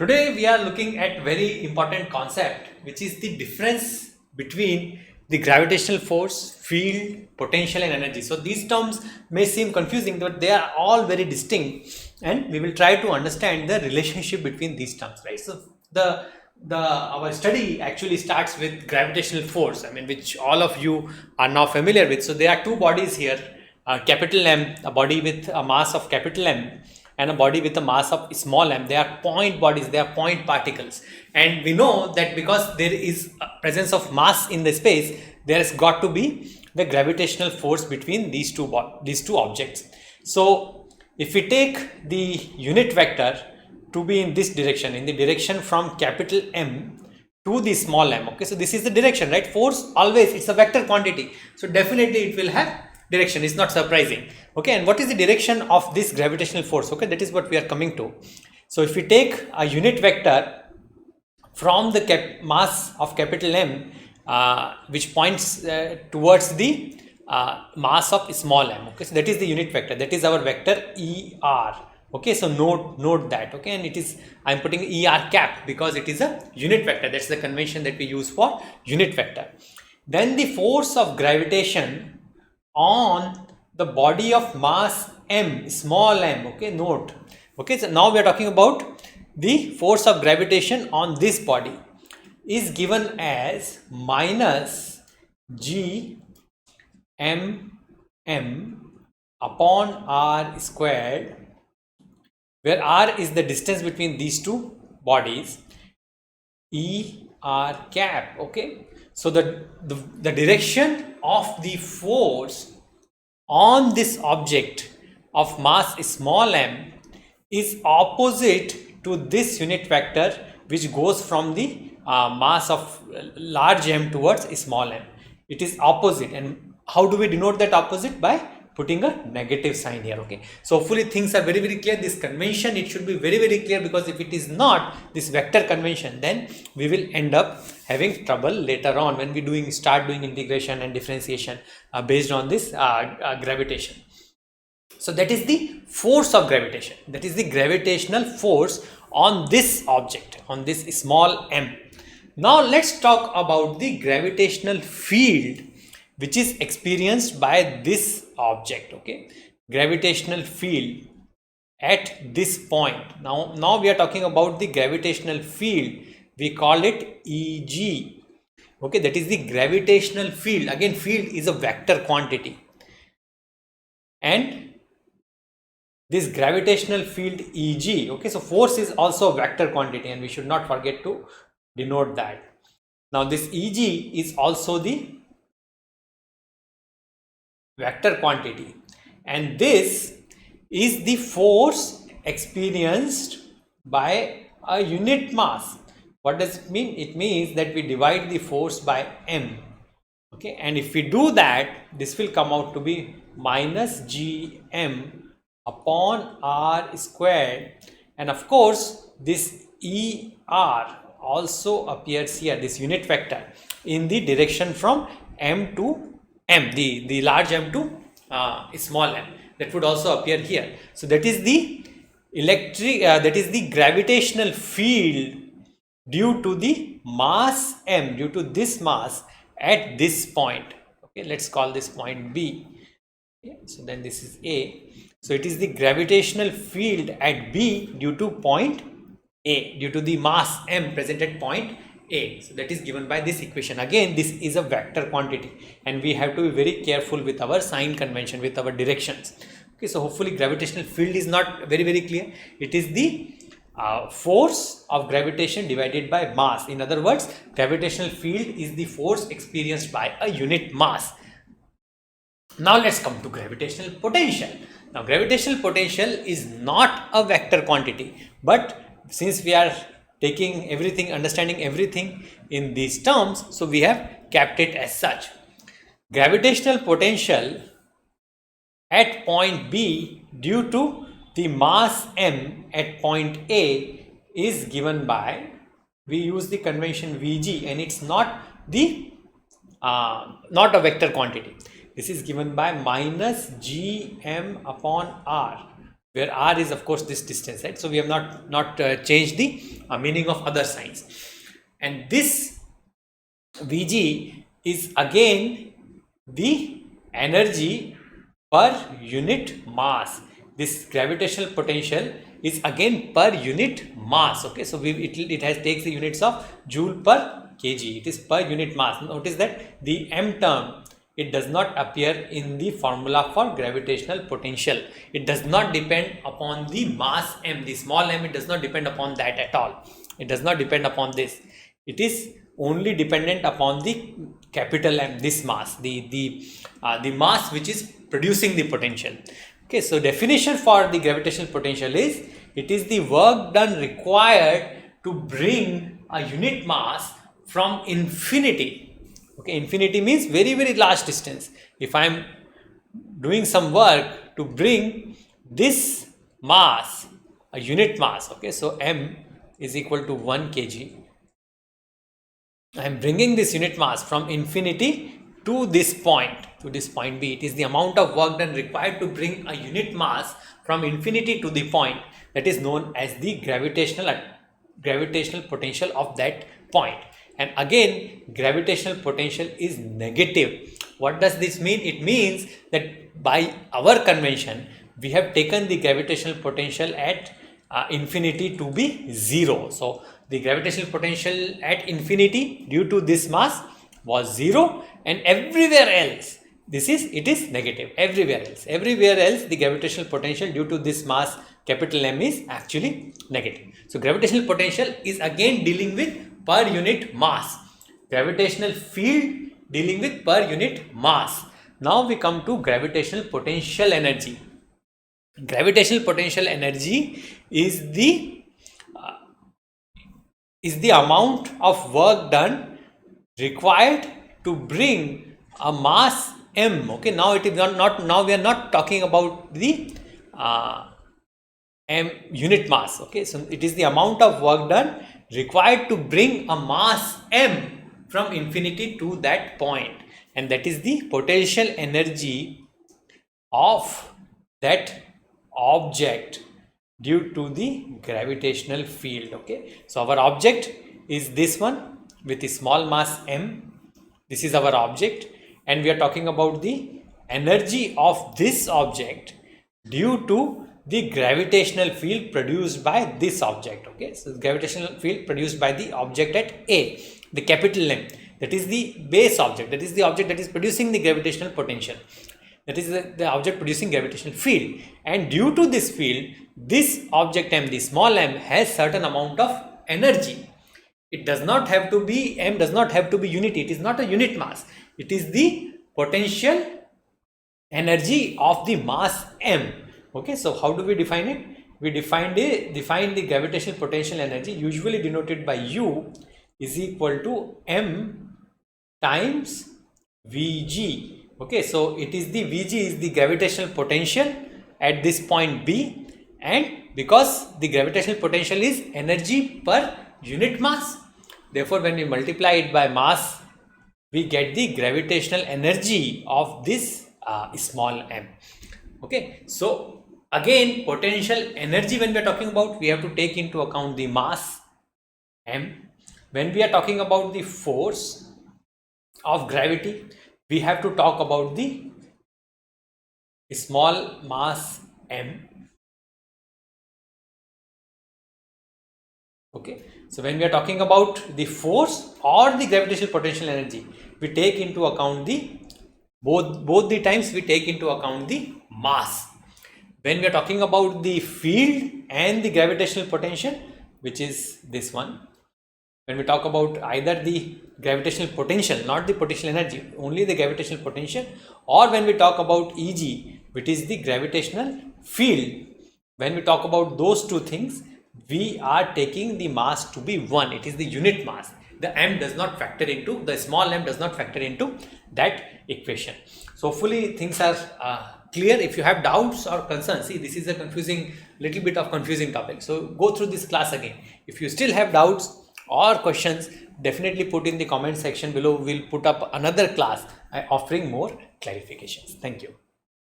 Today we are looking at very important concept, which is the difference between the gravitational force, field, potential and energy. So these terms may seem confusing, but they are all very distinct, and we will try to understand the relationship between these terms, right? So our study actually starts with gravitational force, which all of you are now familiar with. So there are two bodies here, capital M, a body with a mass of capital M, and a body with a mass of small m. They are point bodies, they are point particles, and we know that because there is a presence of mass in the space, there has got to be the gravitational force between these two objects. So if we take the unit vector to be in this direction, in the direction from capital M to the small m, okay, so this is the direction, right? Force always, it's a vector quantity, so definitely it will have direction. Is not surprising, okay? And what is the direction of this gravitational force? Okay, that is what we are coming to. So if we take a unit vector from the mass of capital M, which points towards the mass of small m, okay, so that is the unit vector, that is our vector ER, okay? So note that, okay? And it is, I'm putting ER cap because it is a unit vector. That's the convention that we use for unit vector. Then the force of gravitation on the body of mass m, small m, okay, note, okay? So now we are talking about the force of gravitation on this body is given as minus g m upon r squared, where r is the distance between these two bodies, ER cap, okay? So the direction of the force on this object of mass small m is opposite to this unit vector, which goes from the mass of large m towards small m. It is opposite. And how do we denote that opposite? By putting a negative sign here, okay? So hopefully things are very clear. This convention, it should be very clear, because if it is not this vector convention, then we will end up having trouble later on when we start doing integration and differentiation based on this gravitation. So that is the force of gravitation, that is the gravitational force on this object, on this small m. Now let's talk about the gravitational field which is experienced by this object, okay? Gravitational field at this point. Now we are talking about the gravitational field. We call it Eg, okay? That is the gravitational field. Again, field is a vector quantity, and this gravitational field Eg, okay? So force is also a vector quantity, and we should not forget to denote that. Now this Eg is also the vector quantity, and this is the force experienced by a unit mass. What does it mean? It means that we divide the force by m, okay? And if we do that, this will come out to be minus gm upon r squared, and of course this ER also appears here, this unit vector, in the direction from m to m, the large m to small m. That would also appear here. So that is the that is the gravitational field due to the mass m, due to this mass at this point, okay? Let's call this point B, okay? So then this is A. So it is the gravitational field at B due to point A, due to the mass m present at point A. So that is given by this equation. Again, this is a vector quantity, and we have to be very careful with our sign convention, with our directions, okay? So hopefully gravitational field is not very clear. It is the force of gravitation divided by mass. In other words, gravitational field is the force experienced by a unit mass. Now let's come to gravitational potential. Now gravitational potential is not a vector quantity, but since we are taking everything, understanding everything in these terms, so we have kept it as such. Gravitational potential at point B due to the mass m at point A is given by, we use the convention Vg, and it's not a vector quantity. This is given by minus gm upon r, where r is of course this distance, right? So we have not changed the meaning of other signs. And this Vg is again the energy per unit mass. This gravitational potential is again per unit mass. Okay, so it has takes the units of joule per kg. It is per unit mass. Notice that the m term, it does not appear in the formula for gravitational potential. It does not depend upon the mass m, the small m. It does not depend upon that at all. It does not depend upon this. It is only dependent upon the capital M, this mass, the mass which is producing the potential. Okay, so definition for the gravitational potential is, it is the work done required to bring a unit mass from infinity. Okay, infinity means very, very large distance. If I am doing some work to bring this mass, a unit mass, okay, so M is equal to 1 kg. I am bringing this unit mass from infinity to this point B. It is the amount of work done required to bring a unit mass from infinity to the point that is known as the gravitational potential of that point. And again, gravitational potential is negative. What does this mean? It means that by our convention, we have taken the gravitational potential at infinity to be 0. So the gravitational potential at infinity due to this mass was 0, and everywhere else it is negative. Everywhere else the gravitational potential due to this mass capital M is actually negative. So gravitational potential is again dealing with per unit mass. Gravitational field dealing with per unit mass. Now we come to gravitational potential energy. Gravitational potential energy is the amount of work done required to bring a mass m. Okay, now it is not now we are not talking about the m unit mass. Okay, so it is the amount of work done required to bring a mass m from infinity to that point, and that is the potential energy of that object due to the gravitational field. Okay, so our object is this one with a small mass m. This is our object, and we are talking about the energy of this object due to the gravitational field produced by this object. Okay, so the gravitational field produced by the object at A, the capital M, that is the base object, that is the object that is producing the gravitational potential, that is the object producing gravitational field. And due to this field, this object m, the small m, has certain amount of energy. It does not have to be, m does not have to be unity. It is not a unit mass. It is the potential energy of the mass m. Okay, so how do we define it? We define the gravitational potential energy, usually denoted by U, is equal to m times Vg. Okay, so it is the Vg is the gravitational potential at this point B, and because the gravitational potential is energy per unit mass, therefore when we multiply it by mass, we get the gravitational energy of this small m. Okay, so again, potential energy, when we are talking about, we have to take into account the mass m. When we are talking about the force of gravity, we have to talk about the small mass m. Okay, so when we are talking about the force or the gravitational potential energy, we take into account the both the times we take into account the mass. When we are talking about the field and the gravitational potential, which is this one, when we talk about either the gravitational potential, not the potential energy, only the gravitational potential, or when we talk about Eg, which is the gravitational field, when we talk about those two things, we are taking the mass to be 1. It is the unit mass. The m does not factor into, the small m does not factor into that equation. So hopefully things are clear. If you have doubts or concerns, see, this is a little bit of confusing topic. So go through this class again. If you still have doubts or questions, definitely put in the comment section below. We'll put up another class offering more clarifications. Thank you.